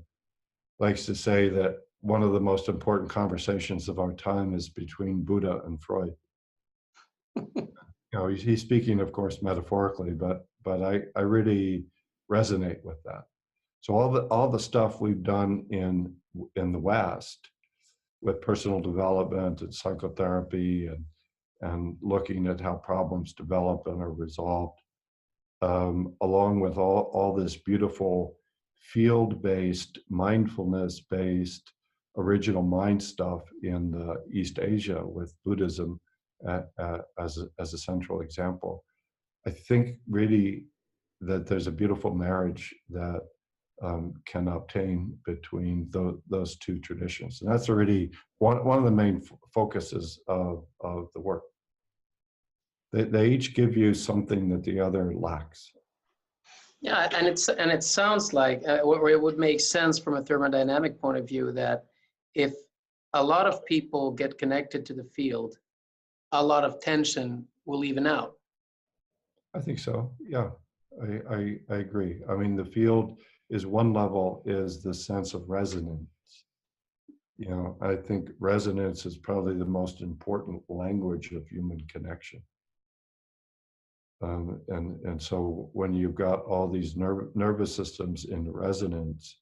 likes to say that one of the most important conversations of our time is between Buddha and Freud. He's speaking, of course, metaphorically, but I really resonate with that. So all the stuff we've done in the West with personal development and psychotherapy and looking at how problems develop and are resolved, along with all this beautiful field-based, mindfulness-based, original mind stuff in the East Asia with Buddhism as a central example. I think really that there's a beautiful marriage that can obtain between those two traditions. And that's already one of the main focuses of the work. They each give you something that the other lacks. Yeah, and it sounds like, or it would make sense from a thermodynamic point of view, that if a lot of people get connected to the field, a lot of tension will even out. I think so. Yeah, I agree. I mean, the field is one level, is the sense of resonance. You know, I think resonance is probably the most important language of human connection. And so when you've got all these nervous systems in resonance,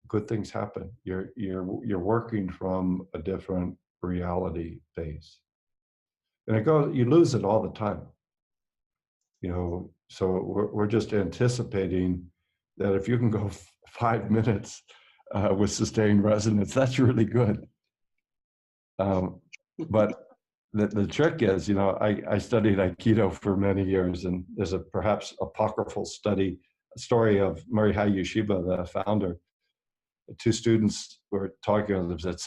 good things happen. You're working from a different reality base, and you lose it all the time. You know, so we're just anticipating that if you can go 5 minutes with sustained resonance, that's really good. But the trick is, you know, I studied Aikido for many years, and there's a perhaps apocryphal story of Morihei Ueshiba, the founder. Two students were talking to them, said,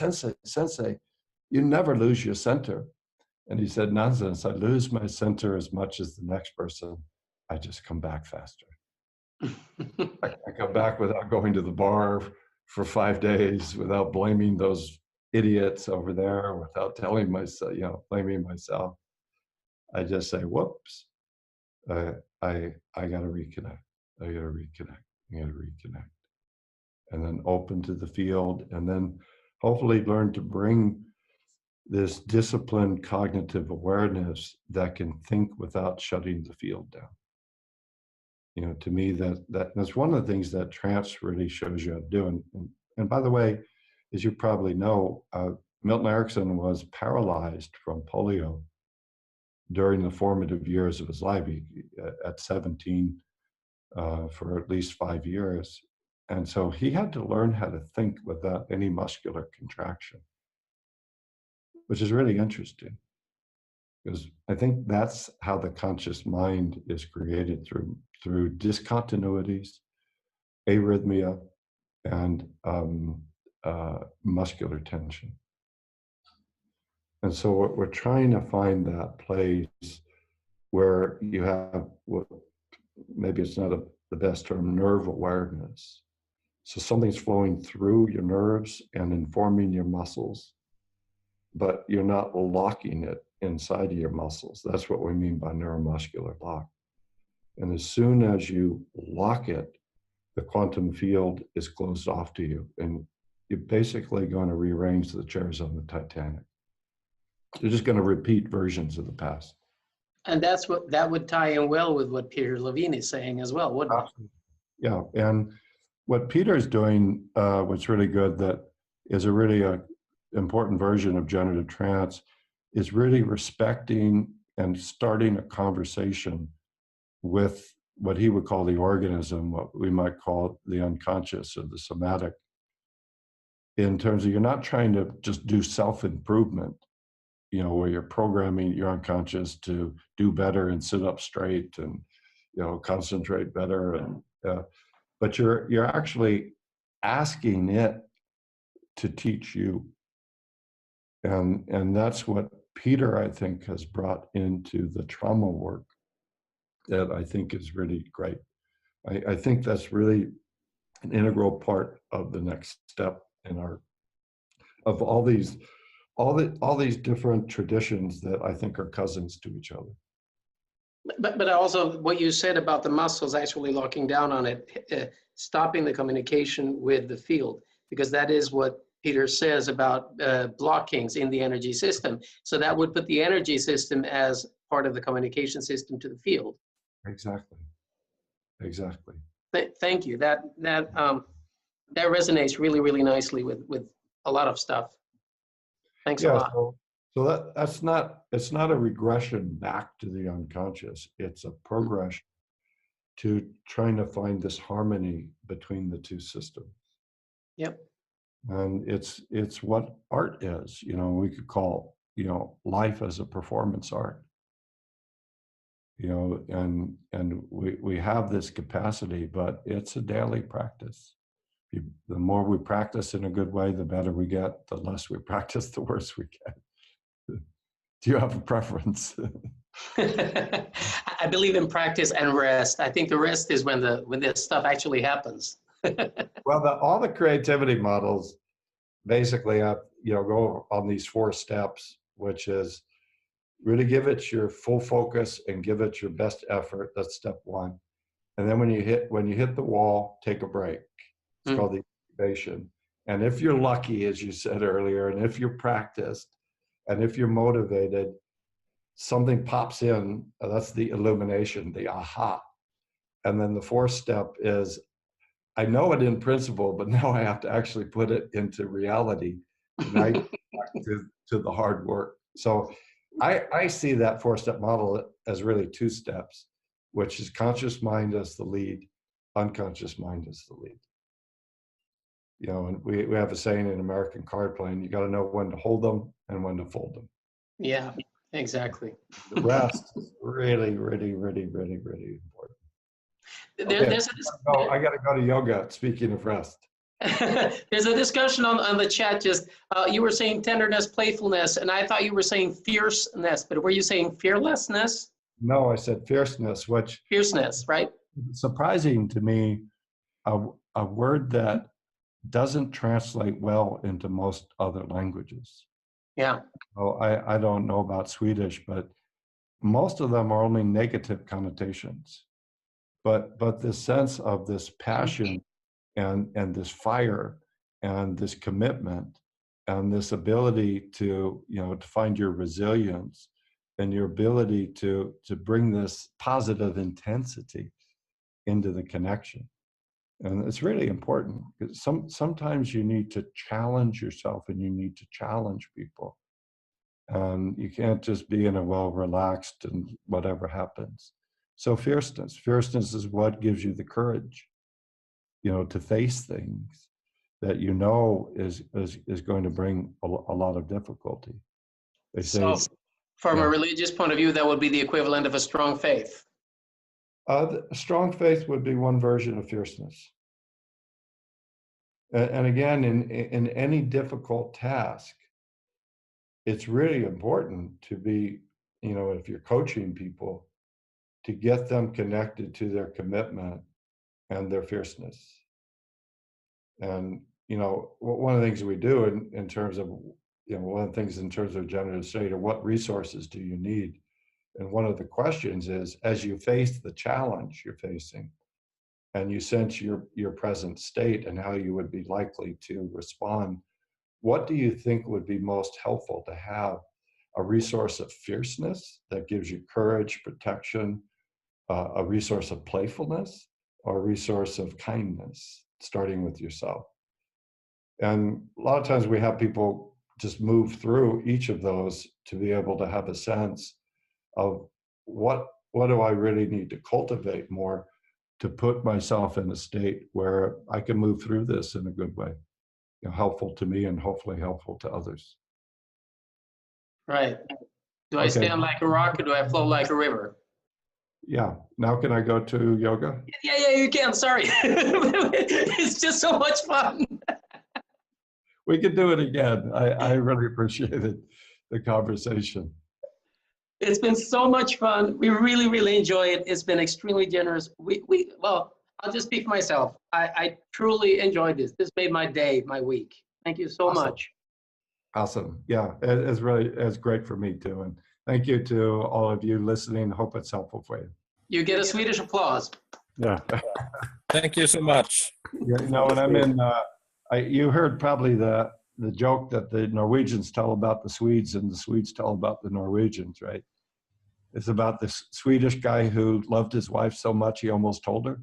Sensei, you never lose your center. And he said, nonsense, I lose my center as much as the next person. I just come back faster. I come back without going to the bar for 5 days, without blaming those idiots over there, without telling myself, you know, blaming myself. I just say, whoops, I got to reconnect. I got to reconnect. And then open to the field, and then hopefully learn to bring this disciplined cognitive awareness that can think without shutting the field down. You know, to me, that's one of the things that trance really shows you how to do. And by the way, as you probably know, Milton Erickson was paralyzed from polio during the formative years of his life. At 17, for at least 5 years. And so he had to learn how to think without any muscular contraction, which is really interesting, because I think that's how the conscious mind is created, through discontinuities, arrhythmia, and muscular tension. And so we're trying to find that place where you have what maybe it's not the best term, nerve awareness. So something's flowing through your nerves and informing your muscles, but you're not locking it inside of your muscles. That's what we mean by neuromuscular lock. And as soon as you lock it, the quantum field is closed off to you, and you're basically going to rearrange the chairs on the Titanic. You're just going to repeat versions of the past. And that would tie in well with what Peter Levine is saying as well, wouldn't it? Yeah, and what Peter's doing, what's really good, that is a really important version of generative trance, is really respecting and starting a conversation with what he would call the organism, what we might call the unconscious or the somatic, in terms of you're not trying to just do self-improvement, you know, where you're programming your unconscious to do better and sit up straight and, you know, concentrate better, and but you're actually asking it to teach you. And that's what Peter, I think, has brought into the trauma work, that I think is really great. I think that's really an integral part of the next step in of all these different traditions that I think are cousins to each other. But also what you said about the muscles actually locking down on it, stopping the communication with the field, because that is what Peter says about blockings in the energy system. So that would put the energy system as part of the communication system to the field. Exactly. Thank you. That resonates really, really nicely with a lot of stuff. Thanks a lot. So it's not a regression back to the unconscious. It's a progression to trying to find this harmony between the two systems. Yep. And it's what art is. You know, we could call, you know, life as a performance art. You know, and we have this capacity, but it's a daily practice. The more we practice in a good way, the better we get. The less we practice, the worse we get. Do you have a preference? I believe in practice and rest. I think the rest is when this stuff actually happens. Well, all the creativity models basically go on these 4 steps, which is really give it your full focus and give it your best effort. That's step 1. And then when you hit the wall, take a break. It's called the incubation. And if you're lucky, as you said earlier, and if you're practiced, and if you're motivated, something pops in. That's the illumination, the aha. And then the fourth step is, I know it in principle, but now I have to actually put it into reality. And I get back to the hard work. So I see that four-step model as really two steps, which is conscious mind as the lead, unconscious mind as the lead. You know, and we have a saying in American card playing, you got to know when to hold them and when to fold them. Yeah, exactly. The rest is really, really, really, really, really important. I got to go to yoga. Speaking of rest. There's a discussion on the chat. Just you were saying tenderness, playfulness, and I thought you were saying fierceness, but were you saying fearlessness? No, I said fierceness, which Fierceness, right? surprising to me, a word that doesn't translate well into most other languages. Yeah. Oh, I don't know about Swedish, but most of them are only negative connotations. But this sense of this passion and this fire and this commitment and this ability to, you know, to find your resilience and your ability to bring this positive intensity into the connection. And it's really important because sometimes you need to challenge yourself and you need to challenge people. You can't just be in a well-relaxed and whatever happens. So fierceness is what gives you the courage, you know, to face things that you know is going to bring a lot of difficulty. They say, So from a religious point of view, that would be the equivalent of a strong faith. Strong faith would be one version of fierceness. And again, in any difficult task, it's really important to be, you know, if you're coaching people, to get them connected to their commitment and their fierceness. And, you know, one of the things we do in terms of, you know, one of the things in terms of generative state are what resources do you need? And one of the questions is, as you face the challenge you're facing, and you sense your present state and how you would be likely to respond, what do you think would be most helpful to have? A resource of fierceness that gives you courage, protection, a resource of playfulness, or a resource of kindness, starting with yourself. And a lot of times we have people just move through each of those to be able to have a sense of what do I really need to cultivate more to put myself in a state where I can move through this in a good way, you know, helpful to me and hopefully helpful to others. Right. Do I stand like a rock or do I flow like a river? Yeah. Now can I go to yoga? Yeah, you can. Sorry. It's just so much fun. We could do it again. I really appreciated the conversation. It's been so much fun. We really, really enjoy it. It's been extremely generous. Well, I'll just speak for myself. I truly enjoyed this. This made my day, my week. Thank you so much. Awesome. Yeah, it's great for me too. And thank you to all of you listening. Hope it's helpful for you. You get a Swedish applause. Yeah. Thank you so much. You know, when I'm in, you heard probably the joke that the Norwegians tell about the Swedes and the Swedes tell about the Norwegians, right? It's about this Swedish guy who loved his wife so much he almost told her.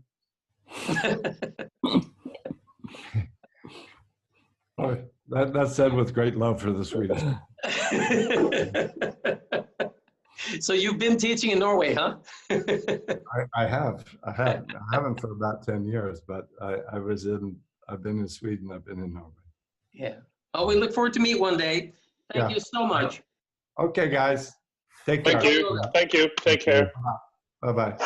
That's said with great love for the Swedish. So you've been teaching in Norway, huh? I haven't for about 10 years, but I've been in Sweden, I've been in Norway. Yeah. Oh, we look forward to meet one day. Thank you so much. Okay, guys. Take care. Thank you. Take care. Bye-bye.